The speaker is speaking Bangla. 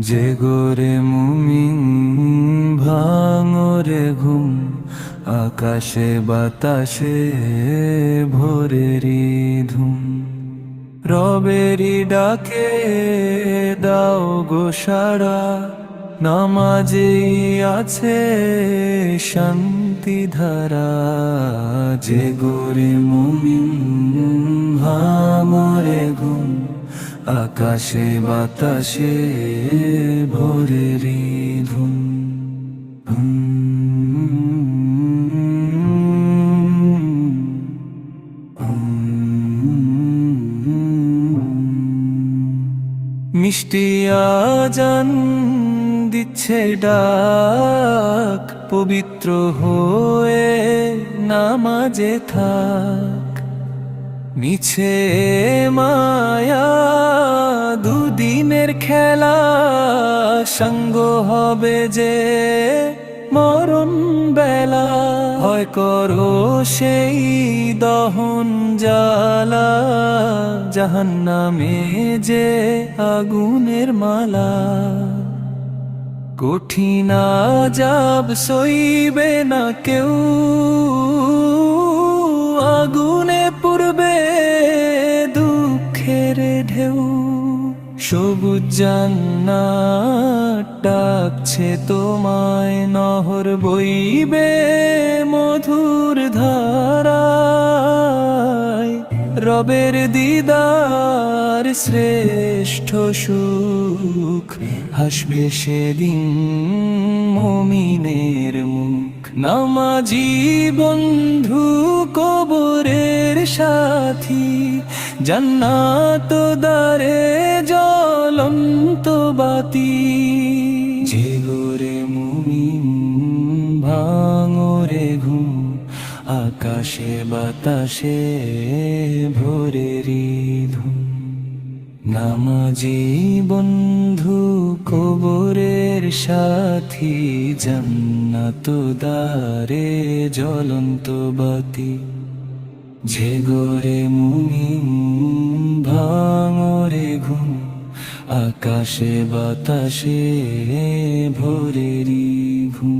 জেগোরে মুমিন ভাঙরে ঘুম, আকাশে বাতাসে ভোরেরই ধুম। রবেরি ডাকে দাও গো সাড়া, নামাজেই আছে শান্তি ধারা। জেগোরে মুমিন ভাঙরে ঘুম, আকাশে বাতাসে ভোরেরই ধুম। মিষ্টি আজান দিচ্ছে ডাক, পবিত্র হয়ে নামাজে থাক। মিছে মায়া দুদিনের খেলা, সঙ্গ হবে যে মরণ বেলা। হয় করো সেই দহন জ্বালা, জাহান্নামে যে আগুনের মালা। কঠিন আযাব সইবে না কেউ, আগুনে পুড়বে দুঃখের ঢেউ। সবুজ জান্নাত ডাকছে তোমায়, নহর বইবে মধুর ধারায়। রবের দিদার শ্রেষ্ঠ সুখ, হাসবে সেদিন মুমিনের মুখ। নামাজি বন্ধু কবরের সাথী, জান্নাত দ্বারে জ্বলন্ত বাতি। জেগোরে মুমিন ভাঙরে ঘুম, আকাশে বাতাসে ভোরেরই ধুম। নামাজি বন্ধু কবরের সাথী, জান্নাত দ্বারে জ্বলন্ত বাতি। জেগোরে মুমিন ভাঙরে ঘুম, আকাশে বাতাসে ভোরেরই ঘুম।